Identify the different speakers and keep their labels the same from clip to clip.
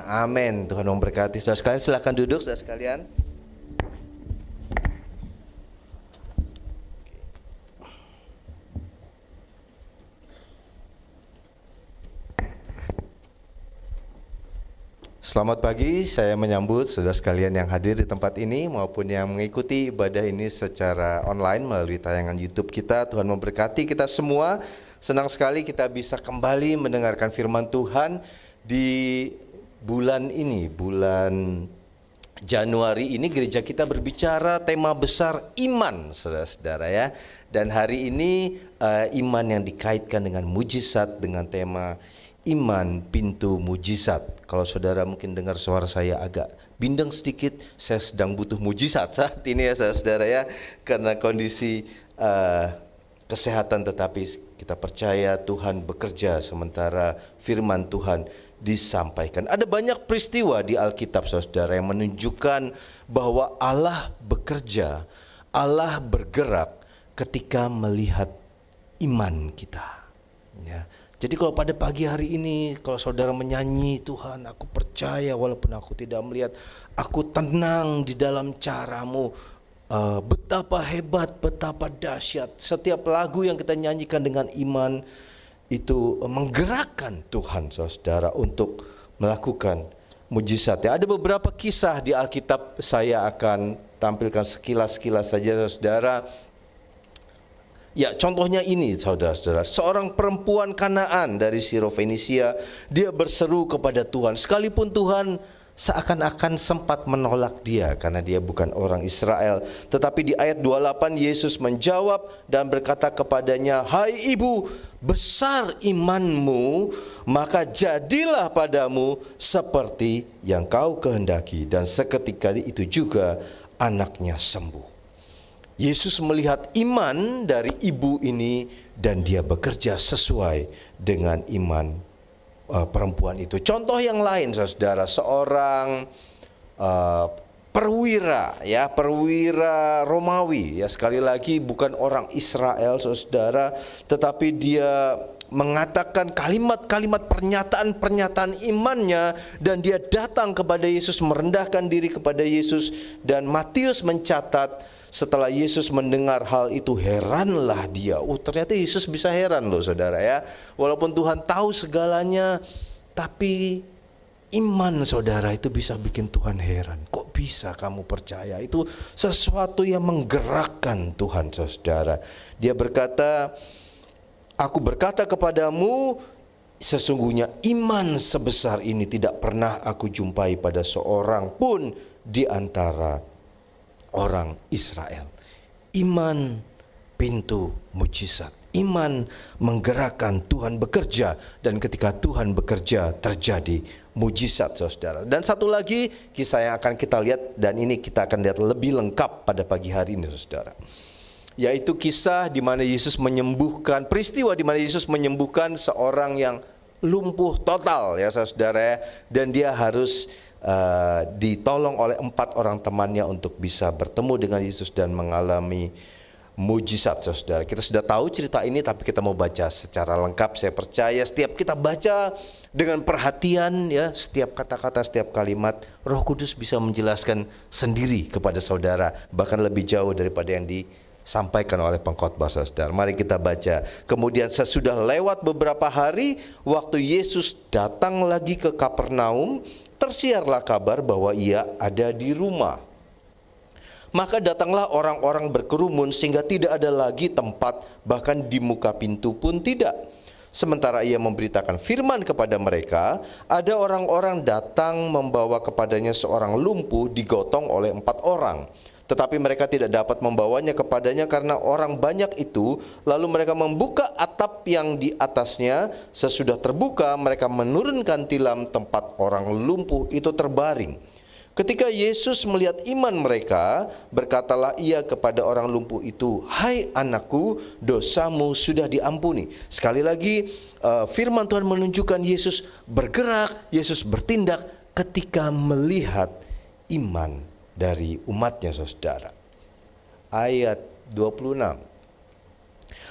Speaker 1: Amin. Tuhan memberkati saudara sekalian. Silakan duduk saudara sekalian. Selamat pagi, saya menyambut saudara sekalian yang hadir di tempat ini maupun yang mengikuti ibadah ini secara online melalui tayangan YouTube kita. Tuhan memberkati kita semua. Senang sekali kita bisa kembali mendengarkan firman Tuhan di bulan ini, bulan Januari ini gereja kita berbicara tema besar iman, saudara-saudara ya. Dan hari ini iman yang dikaitkan dengan mujizat dengan tema iman pintu mujizat. Kalau saudara mungkin dengar suara saya agak bindeng sedikit, saya sedang butuh mujizat saat ini ya saudara ya, karena kondisi kesehatan, tetapi kita percaya Tuhan bekerja sementara firman Tuhan disampaikan. Ada banyak peristiwa di Alkitab saudara yang menunjukkan bahwa Allah bekerja, Allah bergerak ketika melihat iman kita ya. Jadi kalau pada pagi hari ini, kalau saudara menyanyi, Tuhan aku percaya walaupun aku tidak melihat, aku tenang di dalam caramu, betapa hebat, betapa dahsyat. Setiap lagu yang kita nyanyikan dengan iman itu menggerakkan Tuhan saudara untuk melakukan mujizat. Ya, ada beberapa kisah di Alkitab saya akan tampilkan sekilas-sekilas saja saudara. Ya, contohnya ini saudara-saudara, seorang perempuan Kanaan dari Sirofenisia, dia berseru kepada Tuhan, sekalipun Tuhan seakan-akan sempat menolak dia karena dia bukan orang Israel. Tetapi di ayat 28 Yesus menjawab dan berkata kepadanya, "Hai ibu, besar imanmu, maka jadilah padamu seperti yang kau kehendaki." Dan seketika itu juga anaknya sembuh. Yesus melihat iman dari ibu ini dan dia bekerja sesuai dengan iman perempuan itu. Contoh yang lain saudara, seorang perwira ya, perwira Romawi ya, sekali lagi bukan orang Israel saudara, tetapi dia mengatakan kalimat-kalimat pernyataan imannya dan dia datang kepada Yesus, merendahkan diri kepada Yesus. Dan Matius mencatat setelah Yesus mendengar hal itu, heranlah dia. Ternyata Yesus bisa heran loh saudara ya. Walaupun Tuhan tahu segalanya, tapi iman saudara itu bisa bikin Tuhan heran. Kok bisa kamu percaya? Itu sesuatu yang menggerakkan Tuhan saudara. Dia berkata, "Aku berkata kepadamu, sesungguhnya iman sebesar ini tidak pernah aku jumpai pada seorang pun di antara orang Israel." Iman pintu mujizat. Iman menggerakkan, Tuhan bekerja, dan ketika Tuhan bekerja terjadi mujizat saudara. Dan satu lagi kisah yang akan kita lihat, dan ini kita akan lihat lebih lengkap pada pagi hari ini saudara, yaitu kisah di mana Yesus menyembuhkan, peristiwa di mana Yesus menyembuhkan seorang yang lumpuh total ya saudara, dan dia harus ditolong oleh 4 orang temannya untuk bisa bertemu dengan Yesus dan mengalami mujizat saudara. Kita sudah tahu cerita ini, tapi kita mau baca secara lengkap. Saya percaya setiap kita baca dengan perhatian ya, setiap kata-kata, setiap kalimat, Roh Kudus bisa menjelaskan sendiri kepada saudara, bahkan lebih jauh daripada yang disampaikan oleh pengkhotbah saudara. Mari kita baca. Kemudian sesudah lewat beberapa hari, waktu Yesus datang lagi ke Kapernaum, tersiarlah kabar bahwa ia ada di rumah. Maka datanglah orang-orang berkerumun sehingga tidak ada lagi tempat, bahkan di muka pintu pun tidak. Sementara ia memberitakan firman kepada mereka, ada orang-orang datang membawa kepadanya seorang lumpuh digotong oleh 4 orang. Tetapi mereka tidak dapat membawanya kepadanya karena orang banyak itu. Lalu mereka membuka atap yang di atasnya. Sesudah terbuka, mereka menurunkan tilam tempat orang lumpuh itu terbaring. Ketika Yesus melihat iman mereka, berkatalah ia kepada orang lumpuh itu, "Hai anakku, dosamu sudah diampuni." Sekali lagi firman Tuhan menunjukkan Yesus bergerak, Yesus bertindak ketika melihat iman dari umatnya saudara. Ayat 26.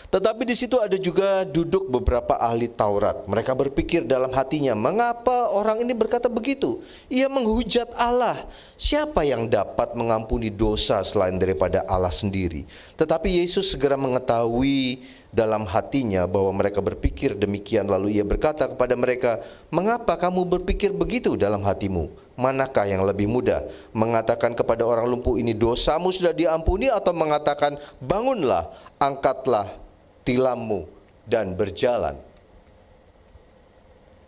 Speaker 1: Tetapi di situ ada juga duduk beberapa ahli Taurat. Mereka berpikir dalam hatinya, mengapa orang ini berkata begitu? Ia menghujat Allah. Siapa yang dapat mengampuni dosa selain daripada Allah sendiri? Tetapi Yesus segera mengetahui dalam hatinya bahwa mereka berpikir demikian. Lalu ia berkata kepada mereka, mengapa kamu berpikir begitu dalam hatimu? Manakah yang lebih mudah? Mengatakan kepada orang lumpuh ini, dosamu sudah diampuni, atau mengatakan, bangunlah, angkatlah tilammu dan berjalan.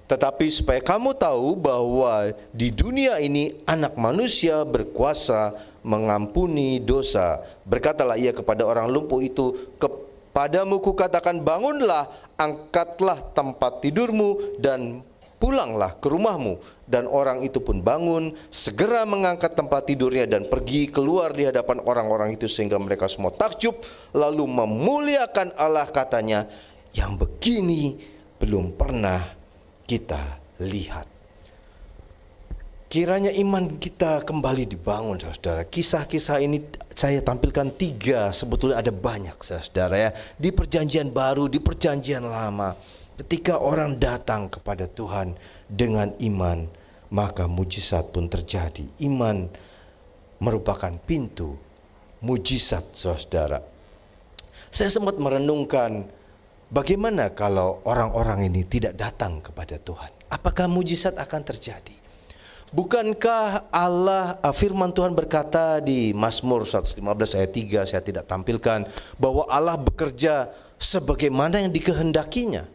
Speaker 1: Tetapi supaya kamu tahu bahwa di dunia ini anak manusia berkuasa mengampuni dosa, berkatalah ia kepada orang lumpuh itu, kepadamu kukatakan, bangunlah, angkatlah tempat tidurmu dan pulanglah ke rumahmu. Dan orang itu pun bangun, segera mengangkat tempat tidurnya dan pergi keluar di hadapan orang-orang itu sehingga mereka semua takjub, lalu memuliakan Allah, katanya, yang begini belum pernah kita lihat. Kiranya iman kita kembali dibangun, saudara. Kisah-kisah ini saya tampilkan 3, sebetulnya ada banyak, saudara ya. Di perjanjian baru, di perjanjian lama, ketika orang datang kepada Tuhan dengan iman, maka mujizat pun terjadi. Iman merupakan pintu mujizat, saudara. Saya sempat merenungkan, bagaimana kalau orang-orang ini tidak datang kepada Tuhan? Apakah mujizat akan terjadi? Bukankah Allah, firman Tuhan berkata di Mazmur 115 ayat 3, saya tidak tampilkan, bahwa Allah bekerja sebagaimana yang dikehendakinya.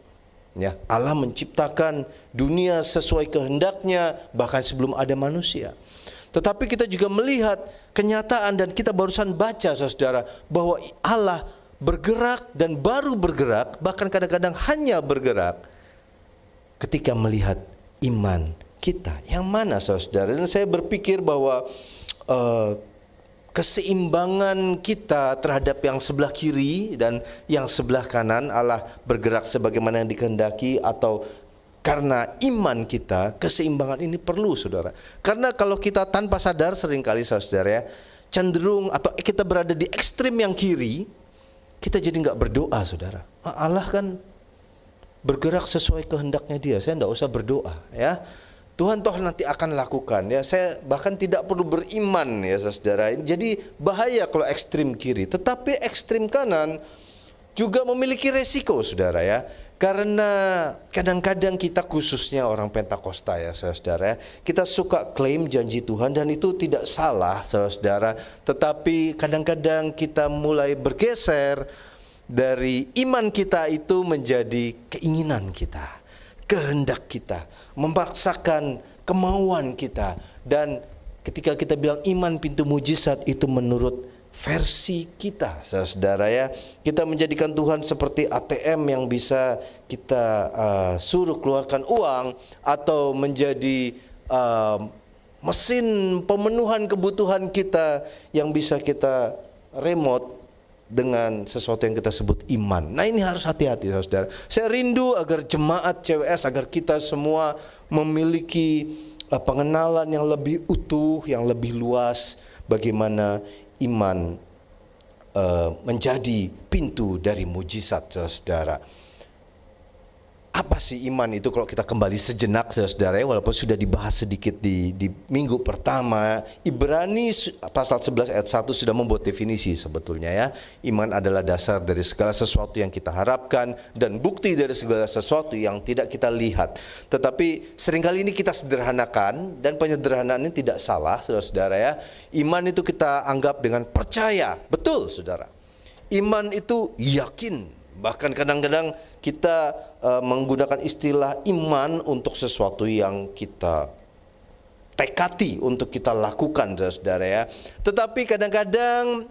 Speaker 1: Ya, Allah menciptakan dunia sesuai kehendaknya bahkan sebelum ada manusia. Tetapi kita juga melihat kenyataan, dan kita barusan baca, saudara, bahwa Allah bergerak dan baru bergerak, bahkan kadang-kadang hanya bergerak ketika melihat iman kita. Yang mana, saudara? Dan saya berpikir bahwa keseimbangan kita terhadap yang sebelah kiri dan yang sebelah kanan, Allah bergerak sebagaimana yang dikehendaki, atau karena iman kita, keseimbangan ini perlu, saudara. Karena kalau kita tanpa sadar seringkali, saudara ya, cenderung atau kita berada di ekstrim yang kiri, kita jadi nggak berdoa, saudara. Allah kan bergerak sesuai kehendaknya Dia, saya nggak usah berdoa, ya. Tuhan toh nanti akan lakukan, ya. Saya bahkan tidak perlu beriman, ya saudara. Jadi bahaya kalau ekstrim kiri. Tetapi ekstrim kanan juga memiliki resiko, saudara ya. Karena kadang-kadang kita, khususnya orang Pentakosta, ya saudara, kita suka klaim janji Tuhan, dan itu tidak salah, saudara. Tetapi kadang-kadang kita mulai bergeser dari iman kita itu menjadi keinginan kita, kehendak kita, memaksakan kemauan kita. Dan ketika kita bilang iman pintu mujizat, itu menurut versi kita, saudara ya. Kita menjadikan Tuhan seperti ATM yang bisa kita suruh keluarkan uang, atau menjadi mesin pemenuhan kebutuhan kita yang bisa kita remote dengan sesuatu yang kita sebut iman. Nah, ini harus hati-hati, saudara. Saya rindu agar jemaat CWS, agar kita semua memiliki pengenalan yang lebih utuh, yang lebih luas, bagaimana iman menjadi pintu dari mujizat, saudara. Apa sih iman itu? Kalau kita kembali sejenak, saudara, walaupun sudah dibahas sedikit di minggu pertama, Ibrani pasal 11 ayat 1 sudah membuat definisi sebetulnya ya. Iman adalah dasar dari segala sesuatu yang kita harapkan dan bukti dari segala sesuatu yang tidak kita lihat. Tetapi seringkali ini kita sederhanakan, dan penyederhanaan ini tidak salah, saudara ya. Iman itu kita anggap dengan percaya. Betul, saudara. Iman itu yakin. Bahkan kadang-kadang kita menggunakan istilah iman untuk sesuatu yang kita tekati untuk kita lakukan, saudara ya. Tetapi kadang-kadang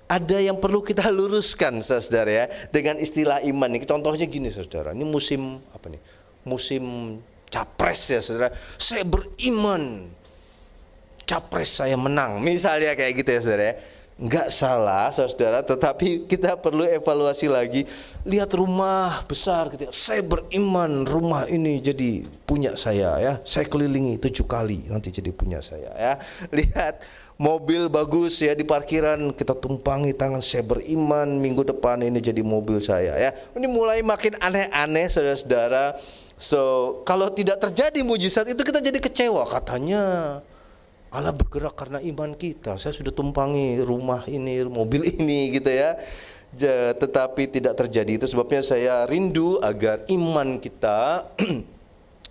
Speaker 1: ada yang perlu kita luruskan, saudara ya, dengan istilah iman ini. Contohnya gini, saudara. Ini musim apa nih? Musim capres, ya saudara. Saya beriman capres saya menang, misalnya kayak gitu, ya saudara ya. nggak salah saudara, tetapi kita perlu evaluasi lagi. Lihat rumah besar gitu, saya beriman rumah ini jadi punya saya ya, saya kelilingi 7 kali nanti jadi punya saya ya. Lihat mobil bagus ya di parkiran, kita tumpangi tangan, saya beriman minggu depan ini jadi mobil saya ya. Ini mulai makin aneh-aneh saudara-saudara. So kalau tidak terjadi mujizat itu kita jadi kecewa, katanya Allah bergerak karena iman kita. Saya sudah tumpangi rumah ini, mobil ini gitu ya. Tetapi tidak terjadi. Itu sebabnya saya rindu agar iman kita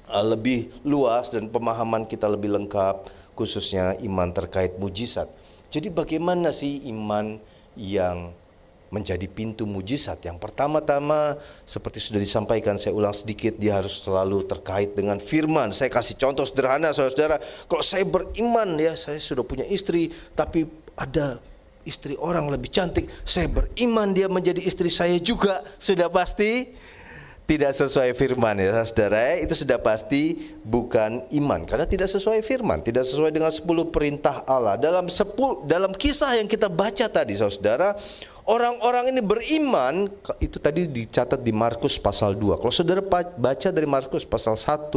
Speaker 1: lebih luas dan pemahaman kita lebih lengkap, khususnya iman terkait mujizat. Jadi bagaimana sih iman yang menjadi pintu mujizat? Yang pertama-tama seperti sudah disampaikan, saya ulang sedikit, dia harus selalu terkait dengan firman. Saya kasih contoh sederhana saudara, kalau saya beriman ya, saya sudah punya istri tapi ada istri orang lebih cantik, saya beriman dia menjadi istri saya juga, sudah pasti tidak sesuai firman ya saudara. Itu sudah pasti bukan iman, karena tidak sesuai firman, tidak sesuai dengan 10 perintah Allah. Dalam kisah yang kita baca tadi saudara, orang-orang ini beriman, itu tadi dicatat di Markus pasal 2. Kalau saudara baca dari Markus pasal 1,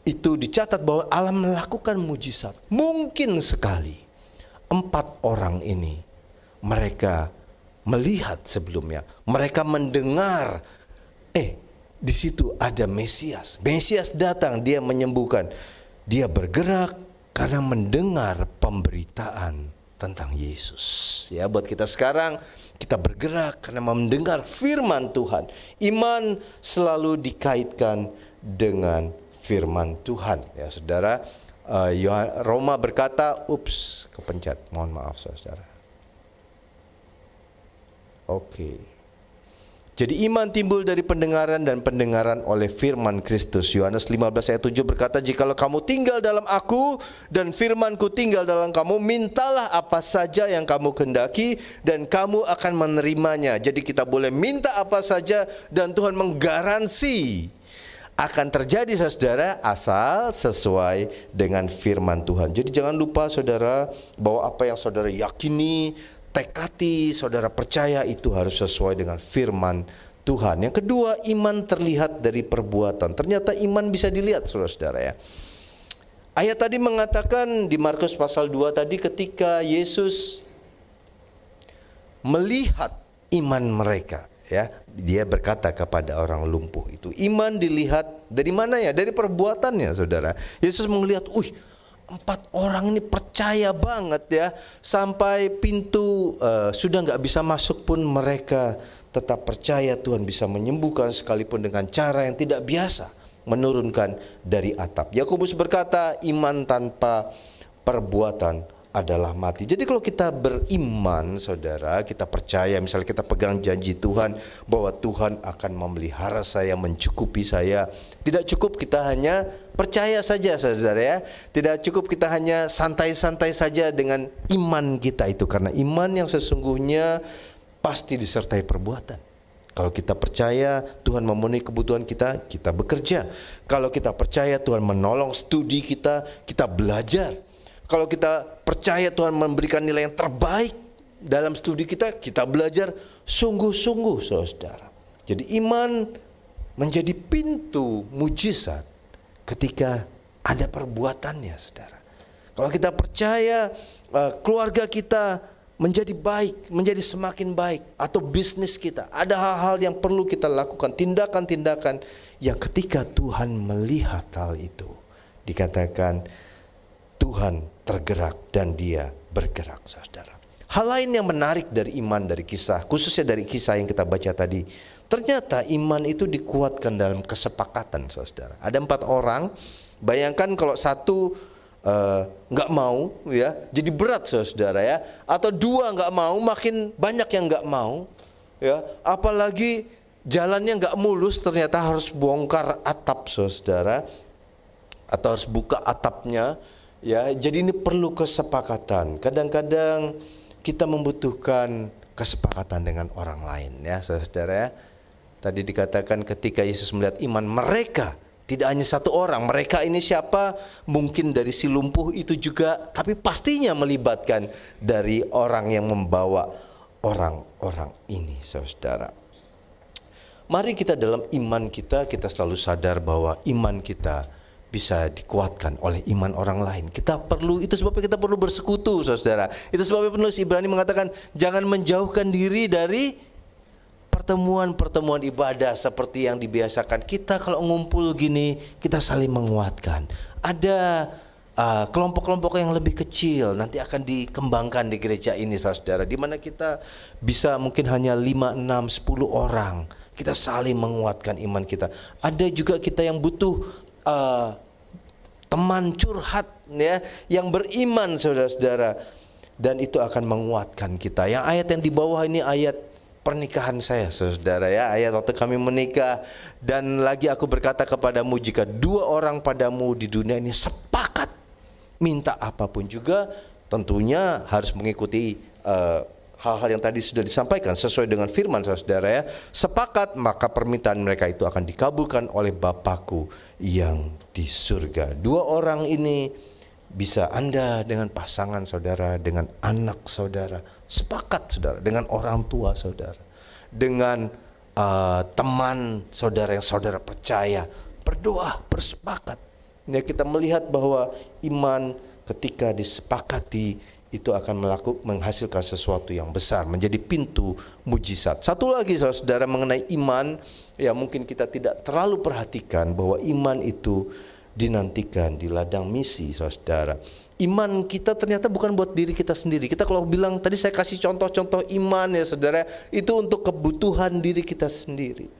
Speaker 1: itu dicatat bahwa Allah melakukan mujizat. Mungkin sekali 4 orang ini mereka melihat sebelumnya, mereka mendengar, di situ ada Mesias. Mesias datang, dia menyembuhkan. Dia bergerak karena mendengar pemberitaan tentang Yesus. Ya, buat kita sekarang, kita bergerak karena mendengar firman Tuhan. Iman selalu dikaitkan dengan firman Tuhan. Ya, saudara. Roma berkata, kepencet. Mohon maaf, saudara. Oke. Jadi iman timbul dari pendengaran dan pendengaran oleh firman Kristus. Yohanes 15 ayat 7 berkata, jikalau kamu tinggal dalam aku dan firmanku tinggal dalam kamu, mintalah apa saja yang kamu kehendaki dan kamu akan menerimanya. Jadi kita boleh minta apa saja dan Tuhan menggaransi akan terjadi saudara, asal sesuai dengan firman Tuhan. Jadi jangan lupa saudara, bahwa apa yang saudara yakini, tekati, saudara percaya, itu harus sesuai dengan firman Tuhan. Yang kedua, iman terlihat dari perbuatan. Ternyata iman bisa dilihat saudara-saudara ya. Ayat tadi mengatakan di Markus pasal 2 tadi, ketika Yesus melihat iman mereka ya, dia berkata kepada orang lumpuh itu, iman dilihat dari mana ya? Dari perbuatannya saudara. Yesus melihat, 4 orang ini percaya banget ya, sampai pintu sudah nggak bisa masuk pun mereka tetap percaya Tuhan bisa menyembuhkan sekalipun dengan cara yang tidak biasa, menurunkan dari atap. Yakobus berkata, iman tanpa perbuatan adalah mati. Jadi kalau kita beriman saudara, kita percaya, misalnya kita pegang janji Tuhan bahwa Tuhan akan memelihara saya, mencukupi saya. Tidak cukup kita hanya percaya saja saudara ya. Tidak cukup kita hanya santai-santai saja dengan iman kita itu, karena iman yang sesungguhnya pasti disertai perbuatan. Kalau kita percaya Tuhan memenuhi kebutuhan kita, kita bekerja. Kalau kita percaya Tuhan menolong studi kita, kita belajar. Kalau kita percaya Tuhan memberikan nilai yang terbaik dalam studi kita, kita belajar sungguh-sungguh saudara. Jadi iman menjadi pintu mujizat ketika ada perbuatannya saudara. Kalau kita percaya keluarga kita menjadi baik, menjadi semakin baik, atau bisnis kita, ada hal-hal yang perlu kita lakukan, tindakan-tindakan yang ketika Tuhan melihat hal itu, dikatakan Tuhan tergerak dan dia bergerak saudara. Hal lain yang menarik dari iman, dari kisah, khususnya dari kisah yang kita baca tadi, ternyata iman itu dikuatkan dalam kesepakatan saudara. Ada 4 orang, bayangkan kalau satu nggak mau ya, jadi berat saudara ya. Atau 2 nggak mau, makin banyak yang nggak mau ya. Apalagi jalannya nggak mulus, ternyata harus bongkar atap saudara, atau harus buka atapnya. Ya, jadi ini perlu kesepakatan. Kadang-kadang kita membutuhkan kesepakatan dengan orang lain ya, saudara ya. Tadi dikatakan ketika Yesus melihat iman mereka, Tidak hanya satu orang, mereka ini siapa? Mungkin dari si lumpuh itu juga, tapi pastinya melibatkan dari orang yang membawa orang-orang ini, saudara. Mari kita dalam iman kita selalu sadar bahwa iman kita bisa dikuatkan oleh iman orang lain. Itu sebabnya kita perlu bersekutu, saudara. Itu sebabnya penulis Ibrani mengatakan, jangan menjauhkan diri dari pertemuan-pertemuan ibadah seperti yang dibiasakan. Kita kalau ngumpul gini, kita saling menguatkan. Ada kelompok-kelompok yang lebih kecil nanti akan dikembangkan di gereja ini, saudara, di mana kita bisa mungkin hanya 5, 6, 10 orang. Kita saling menguatkan iman kita. Ada juga kita yang butuh teman curhat, ya, yang beriman, saudara-saudara, dan itu akan menguatkan kita. Yang ayat yang di bawah ini ayat pernikahan saya, saudara, ya, ayat waktu kami menikah. Dan lagi aku berkata kepadamu, jika 2 orang padamu di dunia ini sepakat minta apapun juga, tentunya harus mengikuti hal-hal yang tadi sudah disampaikan sesuai dengan firman, saudara, ya. Sepakat, maka permintaan mereka itu akan dikabulkan oleh Bapakku yang di surga. 2 orang ini bisa Anda dengan pasangan saudara, dengan anak saudara, sepakat, saudara, dengan orang tua saudara, dengan teman saudara yang saudara percaya, berdoa, bersepakat. Ya, kita melihat bahwa iman ketika disepakati itu akan menghasilkan sesuatu yang besar, menjadi pintu mujizat. Satu lagi, saudara, mengenai iman, ya mungkin kita tidak terlalu perhatikan bahwa iman itu dinantikan di ladang misi, saudara. Iman kita ternyata bukan buat diri kita sendiri. Kita kalau bilang, tadi saya kasih contoh-contoh iman, ya saudara, itu untuk kebutuhan diri kita sendiri.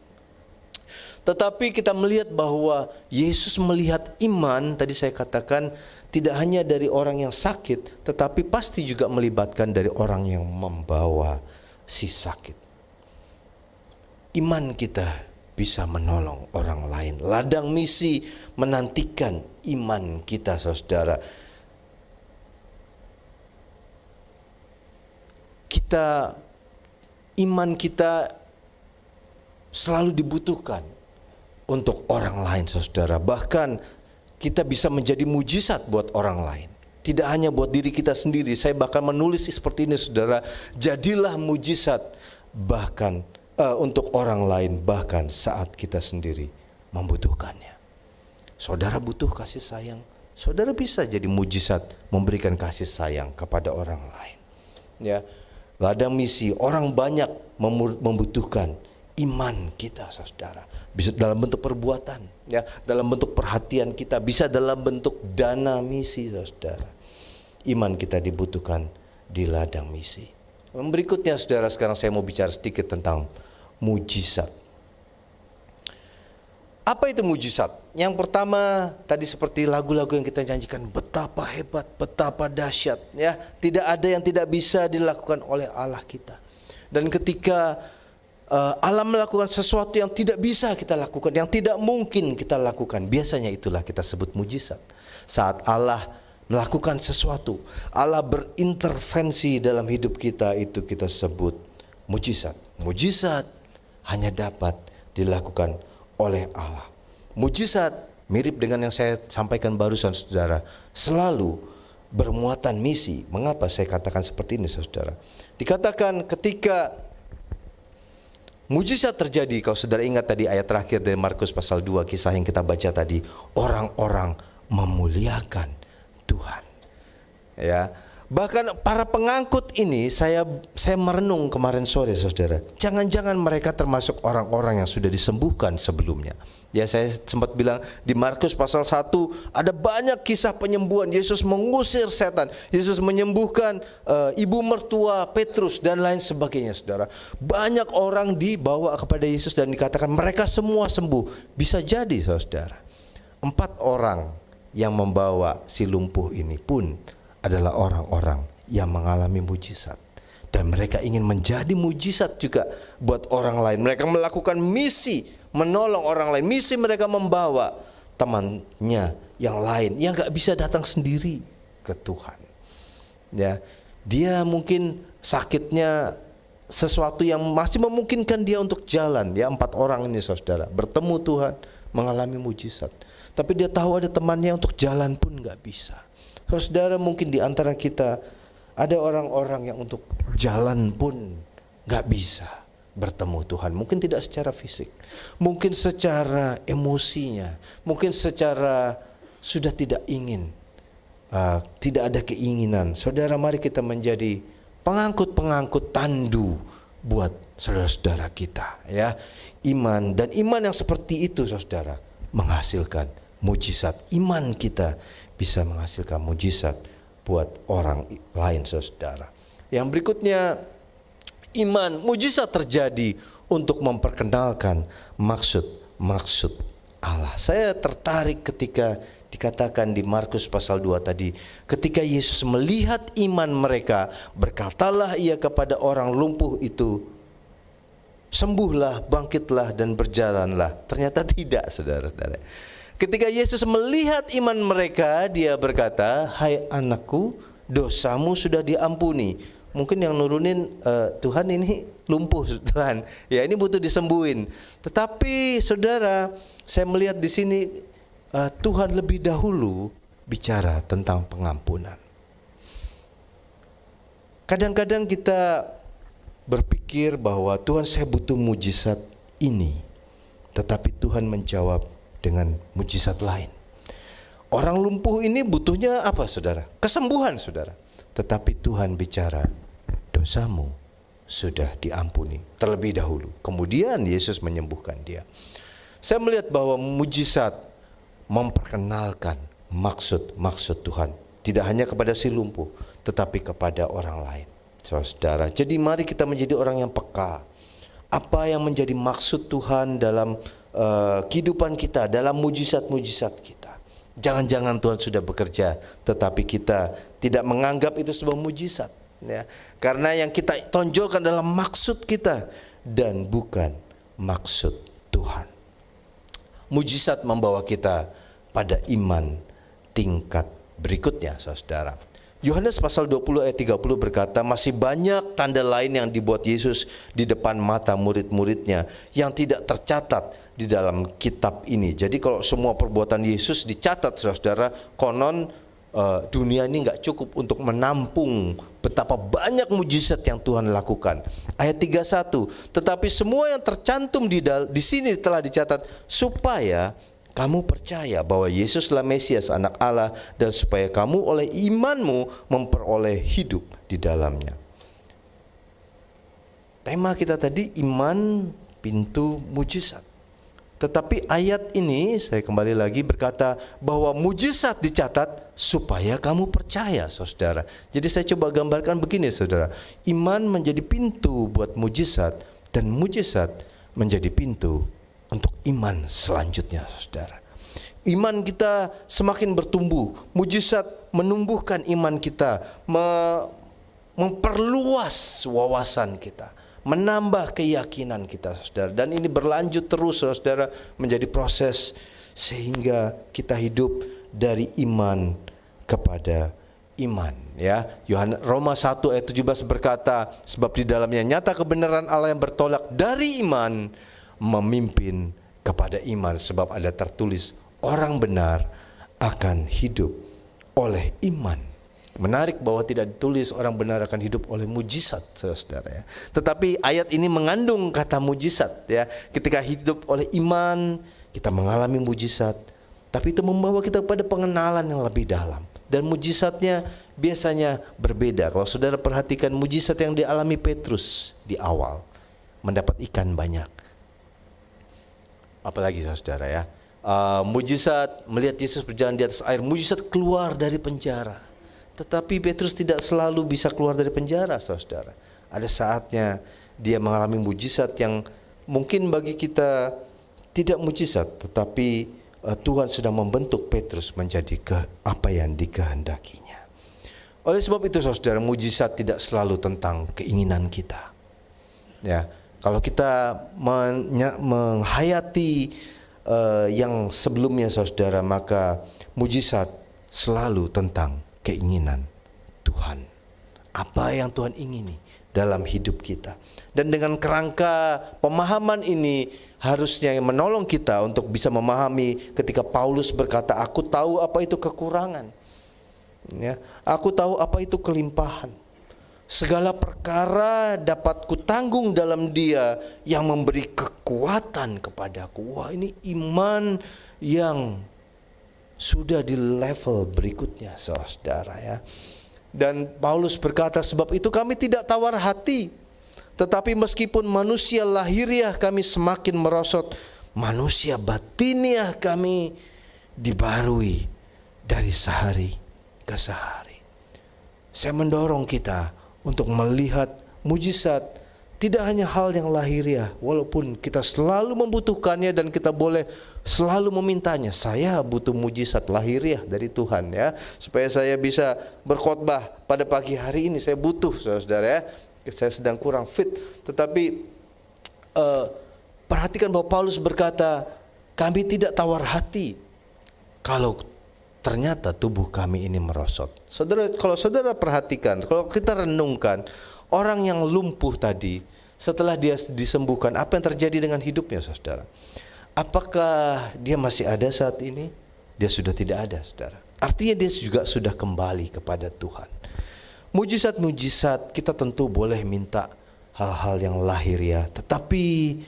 Speaker 1: Tetapi kita melihat bahwa Yesus melihat iman, tadi saya katakan, tidak hanya dari orang yang sakit, tetapi pasti juga melibatkan dari orang yang membawa si sakit. Iman kita bisa menolong orang lain. Ladang misi menantikan iman kita, saudara. Iman kita selalu dibutuhkan untuk orang lain, saudara. Bahkan kita bisa menjadi mujizat buat orang lain. Tidak hanya buat diri kita sendiri. Saya bahkan menulis seperti ini, saudara. Jadilah mujizat bahkan untuk orang lain, bahkan saat kita sendiri membutuhkannya. Saudara butuh kasih sayang, saudara bisa jadi mujizat memberikan kasih sayang kepada orang lain. Ya, ladang misi, orang banyak membutuhkan iman kita, saudara. Bisa dalam bentuk perbuatan, ya, dalam bentuk perhatian kita, bisa dalam bentuk dana misi, saudara. Iman kita dibutuhkan di ladang misi. Berikutnya, saudara, sekarang saya mau bicara sedikit tentang mujizat. Apa itu mujizat? Yang pertama, tadi seperti lagu-lagu yang kita nyanyikan, betapa hebat, betapa dahsyat, ya. Tidak ada yang tidak bisa dilakukan oleh Allah kita. Dan ketika Allah melakukan sesuatu yang tidak bisa kita lakukan, yang tidak mungkin kita lakukan, biasanya itulah kita sebut mujizat. Saat Allah melakukan sesuatu, Allah berintervensi dalam hidup kita, itu kita sebut mujizat. Mujizat hanya dapat dilakukan oleh Allah. Mujizat mirip dengan yang saya sampaikan barusan, saudara, selalu bermuatan misi. Mengapa saya katakan seperti ini, saudara? Dikatakan ketika mujizat terjadi, kalau saudara ingat tadi ayat terakhir dari Markus pasal 2, kisah yang kita baca tadi, orang-orang memuliakan Tuhan. Ya, bahkan para pengangkut ini, saya merenung kemarin sore, saudara. Jangan-jangan mereka termasuk orang-orang yang sudah disembuhkan sebelumnya. Ya, saya sempat bilang di Markus pasal 1 ada banyak kisah penyembuhan. Yesus mengusir setan, Yesus menyembuhkan ibu mertua Petrus dan lain sebagainya, saudara. Banyak orang dibawa kepada Yesus dan dikatakan mereka semua sembuh. Bisa jadi, saudara, 4 orang yang membawa si lumpuh ini pun adalah orang-orang yang mengalami mujizat. Dan mereka ingin menjadi mujizat juga buat orang lain. Mereka melakukan misi menolong orang lain. Misi mereka membawa temannya yang lain yang gak bisa datang sendiri ke Tuhan. Ya, dia mungkin sakitnya sesuatu yang masih memungkinkan dia untuk jalan. Ya, 4 orang ini, saudara, bertemu Tuhan, mengalami mujizat. Tapi dia tahu ada temannya untuk jalan pun nggak bisa. Saudara, mungkin di antara kita ada orang-orang yang untuk jalan pun nggak bisa bertemu Tuhan. Mungkin tidak secara fisik, mungkin secara emosinya, mungkin secara sudah tidak ingin, tidak ada keinginan. Saudara, mari kita menjadi pengangkut-pengangkut tandu buat saudara-saudara kita, ya. Iman, dan iman yang seperti itu, saudara, menghasilkan mujizat. Iman kita bisa menghasilkan mujizat buat orang lain, saudara. Yang berikutnya, iman, mujizat terjadi untuk memperkenalkan maksud Allah. Saya tertarik ketika dikatakan di Markus pasal 2 tadi, ketika Yesus melihat iman mereka, berkatalah ia kepada orang lumpuh itu, sembuhlah, bangkitlah, dan berjalanlah. Ternyata tidak, saudara-saudara. Ketika Yesus melihat iman mereka, dia berkata, hai anakku, dosamu sudah diampuni. Mungkin yang nurunin, Tuhan ini lumpuh, Tuhan, ya ini butuh disembuhin. Tetapi saudara, saya melihat di sini Tuhan lebih dahulu bicara tentang pengampunan. Kadang-kadang kita berpikir bahwa Tuhan, saya butuh mujizat ini, tetapi Tuhan menjawab dengan mujizat lain. Orang lumpuh ini butuhnya apa, saudara? Kesembuhan, saudara. Tetapi Tuhan bicara, dosamu sudah diampuni terlebih dahulu. Kemudian Yesus menyembuhkan dia. Saya melihat bahwa mujizat memperkenalkan maksud Tuhan, tidak hanya kepada si lumpuh, tetapi kepada orang lain, saudara. Jadi mari kita menjadi orang yang peka. Apa yang menjadi maksud Tuhan dalam kehidupan kita, dalam mujizat-mujizat kita. Jangan-jangan Tuhan sudah bekerja, tetapi kita tidak menganggap itu sebuah mujizat, ya. Karena yang kita tonjolkan dalam maksud kita dan bukan maksud Tuhan. Mujizat membawa kita pada iman tingkat berikutnya, saudara. Yohanes pasal 20 ayat 30 berkata, masih banyak tanda lain yang dibuat Yesus di depan mata murid-muridnya yang tidak tercatat di dalam kitab ini. Jadi kalau semua perbuatan Yesus dicatat, saudara, konon dunia ini nggak cukup untuk menampung betapa banyak mujizat yang Tuhan lakukan. Ayat 31, tetapi semua yang tercantum di sini telah dicatat supaya kamu percaya bahwa Yesuslah Mesias, Anak Allah, dan supaya kamu oleh imanmu memperoleh hidup di dalamnya. Tema kita tadi iman pintu mujizat. Tetapi ayat ini, saya kembali lagi berkata bahwa mujizat dicatat supaya kamu percaya, saudara. Jadi saya coba gambarkan begini, saudara. Iman menjadi pintu buat mujizat, dan mujizat menjadi pintu untuk iman selanjutnya, saudara. Iman kita semakin bertumbuh, mujizat menumbuhkan iman kita, memperluas wawasan kita, menambah keyakinan kita, saudara. Dan ini berlanjut terus, saudara, menjadi proses sehingga kita hidup dari iman kepada iman, ya. Roma 1 ayat 17 berkata, sebab di dalamnya nyata kebenaran Allah yang bertolak dari iman memimpin kepada iman, sebab ada tertulis orang benar akan hidup oleh iman. Menarik bahwa tidak ditulis orang benar akan hidup oleh mujizat, saudara, ya. Tetapi ayat ini mengandung kata mujizat, ya. Ketika hidup oleh iman, kita mengalami mujizat, tapi itu membawa kita pada pengenalan yang lebih dalam. Dan mujizatnya biasanya berbeda. Kalau saudara perhatikan mujizat yang dialami Petrus di awal, mendapat ikan banyak. Apalagi, saudara, ya, mujizat melihat Yesus berjalan di atas air, mujizat keluar dari penjara. Tetapi Petrus tidak selalu bisa keluar dari penjara, saudara. Ada saatnya dia mengalami mujizat yang mungkin bagi kita tidak mujizat, tetapi Tuhan sedang membentuk Petrus menjadi apa yang dikehendakinya. Oleh sebab itu, saudara, mujizat tidak selalu tentang keinginan kita, ya. Kalau kita menghayati yang sebelumnya, saudara, maka mujizat selalu tentang keinginan Tuhan. Apa yang Tuhan ingini, dalam hidup kita. Dan dengan kerangka pemahaman ini harusnya yang menolong kita untuk bisa memahami ketika Paulus berkata, aku tahu apa itu kekurangan. Ya, aku tahu apa itu kelimpahan. Segala perkara dapat kutanggung dalam Dia yang memberi kekuatan kepadaku. Wah, ini iman yang sudah di level berikutnya, saudara ya. Dan Paulus berkata, sebab itu kami tidak tawar hati, tetapi meskipun manusia lahiriah kami semakin merosot, manusia batiniah kami dibarui dari sehari ke sehari. Saya mendorong kita untuk melihat mujizat tidak hanya hal yang lahiriah, walaupun kita selalu membutuhkannya dan kita boleh selalu memintanya. Saya butuh mujizat lahiriah dari Tuhan ya, supaya saya bisa berkhotbah pada pagi hari ini. Saya butuh, saudara ya. Saya sedang kurang fit, tetapi perhatikan bahwa Paulus berkata, kami tidak tawar hati kalau ternyata tubuh kami ini merosot. Saudara, kalau saudara perhatikan, kalau kita renungkan, orang yang lumpuh tadi, setelah dia disembuhkan, apa yang terjadi dengan hidupnya, saudara? Apakah dia masih ada saat ini? Dia sudah tidak ada, saudara. Artinya dia juga sudah kembali kepada Tuhan. Mujizat-mujizat kita tentu boleh minta hal-hal yang lahiriah, tetapi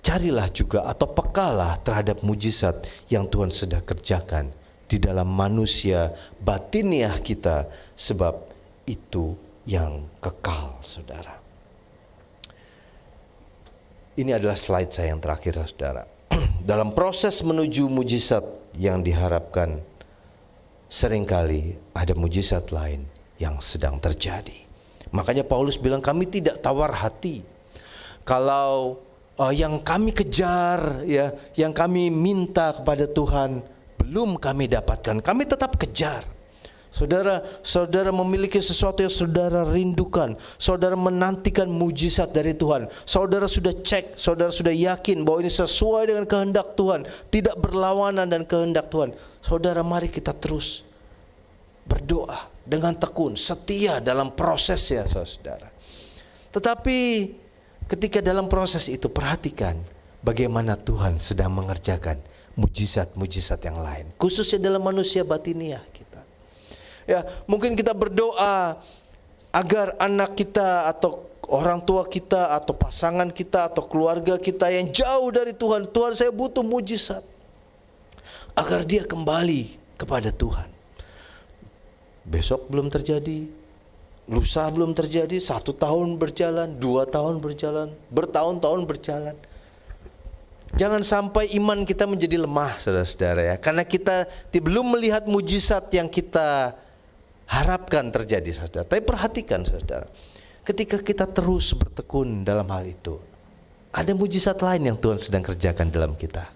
Speaker 1: carilah juga atau pekalah terhadap mujizat yang Tuhan sedang kerjakan di dalam manusia batiniah kita, sebab itu yang kekal, saudara. Ini adalah slide saya yang terakhir, saudara. Dalam proses menuju mujizat yang diharapkan, seringkali ada mujizat lain yang sedang terjadi. Makanya Paulus bilang, kami tidak tawar hati. Kalau yang kami kejar, ya, yang kami minta kepada Tuhan belum kami dapatkan, kami tetap kejar. Saudara memiliki sesuatu yang saudara rindukan. Saudara menantikan mujizat dari Tuhan. Saudara sudah cek, saudara sudah yakin bahwa ini sesuai dengan kehendak Tuhan, tidak berlawanan dan kehendak Tuhan. Saudara, mari kita terus berdoa dengan tekun, setia dalam prosesnya, saudara. Tetapi ketika dalam proses itu, perhatikan bagaimana Tuhan sedang mengerjakan mujizat-mujizat yang lain, khususnya dalam manusia batiniah kita. Ya, mungkin kita berdoa agar anak kita atau orang tua kita atau pasangan kita atau keluarga kita yang jauh dari Tuhan, Tuhan, saya butuh mujizat agar dia kembali kepada Tuhan. Besok belum terjadi, lusa belum terjadi, 1 tahun berjalan, 2 tahun berjalan, bertahun-tahun berjalan. Jangan sampai iman kita menjadi lemah, saudara-saudara ya, karena kita belum melihat mujizat yang kita harapkan terjadi, saudara. Tapi perhatikan, saudara, ketika kita terus bertekun dalam hal itu, ada mujizat lain yang Tuhan sedang kerjakan dalam kita.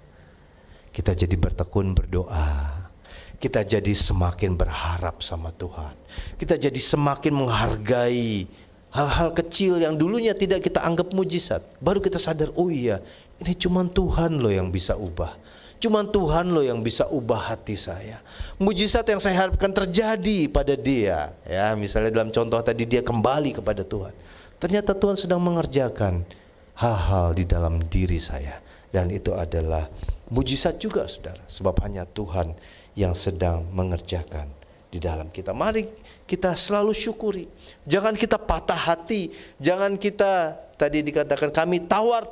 Speaker 1: Kita jadi bertekun berdoa, kita jadi semakin berharap sama Tuhan, kita jadi semakin menghargai hal-hal kecil yang dulunya tidak kita anggap mujizat. Baru kita sadar, oh iya, ini cuma Tuhan loh yang bisa ubah. Cuma Tuhan loh yang bisa ubah hati saya. Mujizat yang saya harapkan terjadi pada dia, ya, misalnya dalam contoh tadi, dia kembali kepada Tuhan. Ternyata Tuhan sedang mengerjakan hal-hal di dalam diri saya, dan itu adalah mujizat juga, saudara, sebab hanya Tuhan yang sedang mengerjakan di dalam kita. Mari kita selalu syukuri. Jangan kita patah hati. Jangan kita, tadi dikatakan,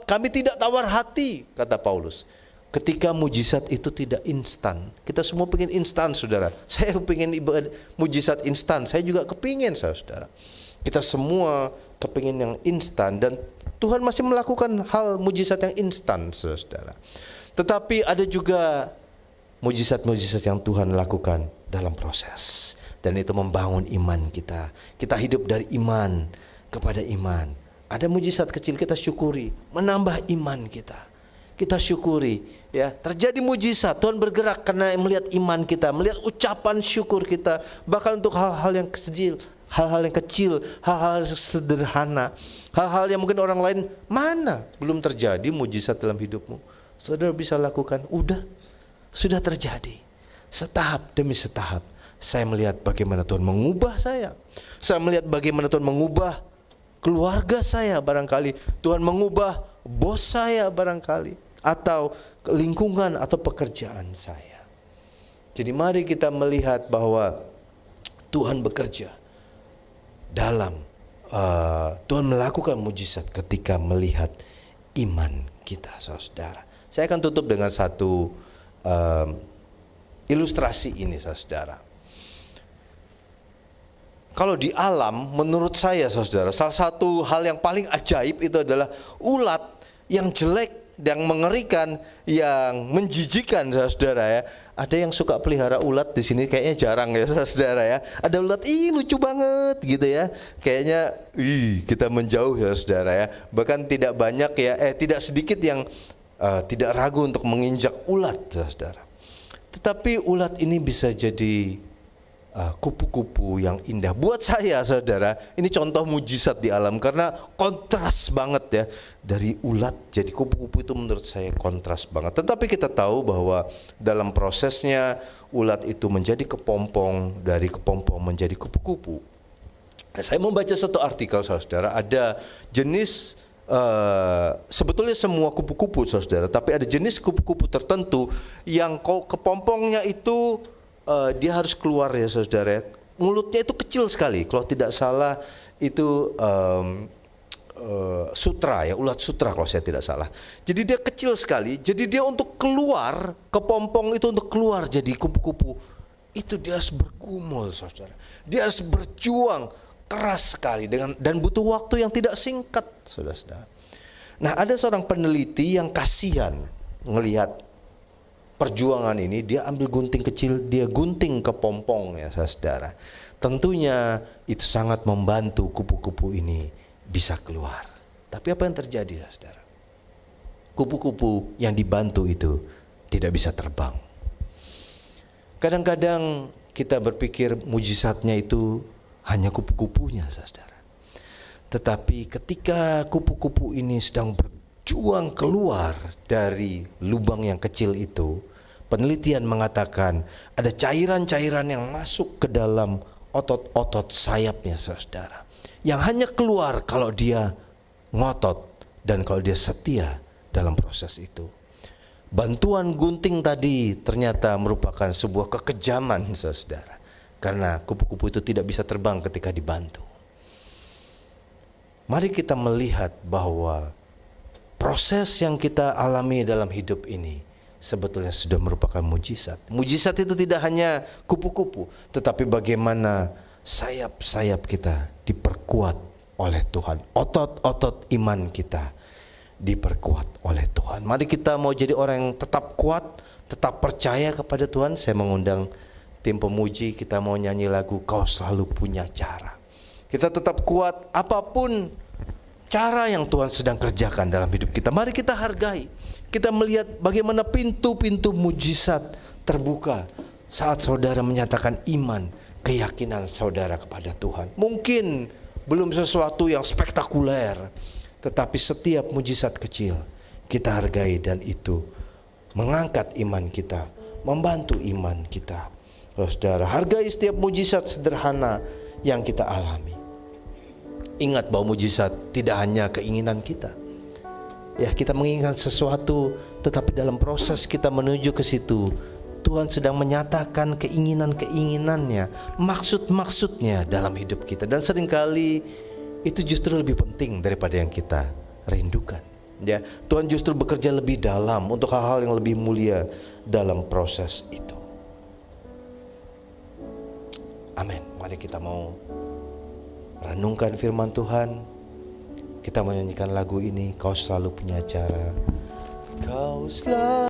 Speaker 1: kami tidak tawar hati, kata Paulus. Ketika mujizat itu tidak instan. Kita semua pengen instan, saudara. Saya pengen mujizat instan. Saya juga kepingin, saudara. Kita semua kepingin yang instan, dan Tuhan masih melakukan hal mujizat yang instan, saudara. Tetapi ada juga mujizat-mujizat yang Tuhan lakukan dalam proses, dan itu membangun iman kita. Kita hidup dari iman kepada iman. Ada mujizat kecil, kita syukuri, menambah iman kita. Kita syukuri, ya, terjadi mujizat, Tuhan bergerak karena melihat iman kita, melihat ucapan syukur kita, bahkan untuk hal-hal yang kecil, hal-hal yang sederhana, hal-hal yang mungkin orang lain, mana belum terjadi mujizat dalam hidupmu, saudara bisa lakukan. Sudah terjadi, setahap demi setahap. Saya melihat bagaimana Tuhan mengubah saya melihat bagaimana Tuhan mengubah keluarga saya barangkali, Tuhan mengubah bos saya barangkali, atau lingkungan atau pekerjaan saya. Jadi mari kita melihat bahwa Tuhan bekerja dalam Tuhan melakukan mujizat ketika melihat iman kita, saudara. Saya akan tutup dengan satu ilustrasi ini, saudara. Kalau di alam, menurut saya, saudara, salah satu hal yang paling ajaib itu adalah ulat yang jelek, yang mengerikan, yang menjijikan, saudara ya. Ada yang suka pelihara ulat di sini, kayaknya jarang ya, saudara ya. Ada ulat, lucu banget gitu ya. Kayaknya, kita menjauh ya, saudara ya. Bahkan tidak banyak ya, tidak sedikit yang tidak ragu untuk menginjak ulat, saudara. Tetapi ulat ini bisa jadi kupu-kupu yang indah. Buat saya, saudara, ini contoh mujizat di alam karena kontras banget ya. Dari ulat jadi kupu-kupu itu menurut saya kontras banget. Tetapi kita tahu bahwa dalam prosesnya ulat itu menjadi kepompong, dari kepompong menjadi kupu-kupu. Nah, saya membaca satu artikel, saudara, ada jenis sebetulnya semua kupu-kupu, saudara, tapi ada jenis kupu-kupu tertentu yang kepompongnya itu dia harus keluar ya, saudara. Mulutnya itu kecil sekali, kalau tidak salah itu sutra ya, ulat sutra kalau saya tidak salah. Jadi dia kecil sekali, jadi dia untuk keluar kepompong itu, untuk keluar jadi kupu-kupu itu dia harus bergumul, saudara. Dia harus berjuang keras sekali dan butuh waktu yang tidak singkat, saudara. Nah, ada seorang peneliti yang kasihan ngelihat perjuangan ini, dia ambil gunting kecil, dia gunting kepompong ya, saudara. Tentunya itu sangat membantu kupu-kupu ini bisa keluar. Tapi apa yang terjadi, saudara? Kupu-kupu yang dibantu itu tidak bisa terbang. Kadang-kadang kita berpikir mujizatnya itu hanya kupu-kupunya, saudara. Tetapi ketika kupu-kupu ini sedang berjuang keluar dari lubang yang kecil itu, penelitian mengatakan ada cairan-cairan yang masuk ke dalam otot-otot sayapnya, saudara, yang hanya keluar kalau dia ngotot dan kalau dia setia dalam proses itu. Bantuan gunting tadi ternyata merupakan sebuah kekejaman, saudara, karena kupu-kupu itu tidak bisa terbang ketika dibantu. Mari kita melihat bahwa proses yang kita alami dalam hidup ini sebetulnya sudah merupakan mujizat. Mujizat itu tidak hanya kupu-kupu, tetapi bagaimana sayap-sayap kita diperkuat oleh Tuhan. Otot-otot iman kita diperkuat oleh Tuhan. Mari kita mau jadi orang yang tetap kuat, tetap percaya kepada Tuhan. Saya mengundang tim pemuji, kita mau nyanyi lagu Kau Selalu Punya Cara. Kita tetap kuat apapun cara yang Tuhan sedang kerjakan dalam hidup kita. Mari kita hargai. Kita melihat bagaimana pintu-pintu mujizat terbuka saat saudara menyatakan iman, keyakinan saudara kepada Tuhan. Mungkin belum sesuatu yang spektakuler, tetapi setiap mujizat kecil kita hargai, dan itu mengangkat iman kita, membantu iman kita. Saudara, hargai setiap mujizat sederhana yang kita alami. Ingat bahwa mujizat tidak hanya keinginan kita. Ya, kita menginginkan sesuatu, tetapi dalam proses kita menuju ke situ, Tuhan sedang menyatakan keinginan-keinginannya, maksud-maksudnya dalam hidup kita. Dan seringkali itu justru lebih penting daripada yang kita rindukan. Ya, Tuhan justru bekerja lebih dalam untuk hal-hal yang lebih mulia dalam proses itu. Amin. Mari kita mau renungkan firman Tuhan. Kita menyanyikan lagu ini, Kau Selalu Punya Cara. Kau selalu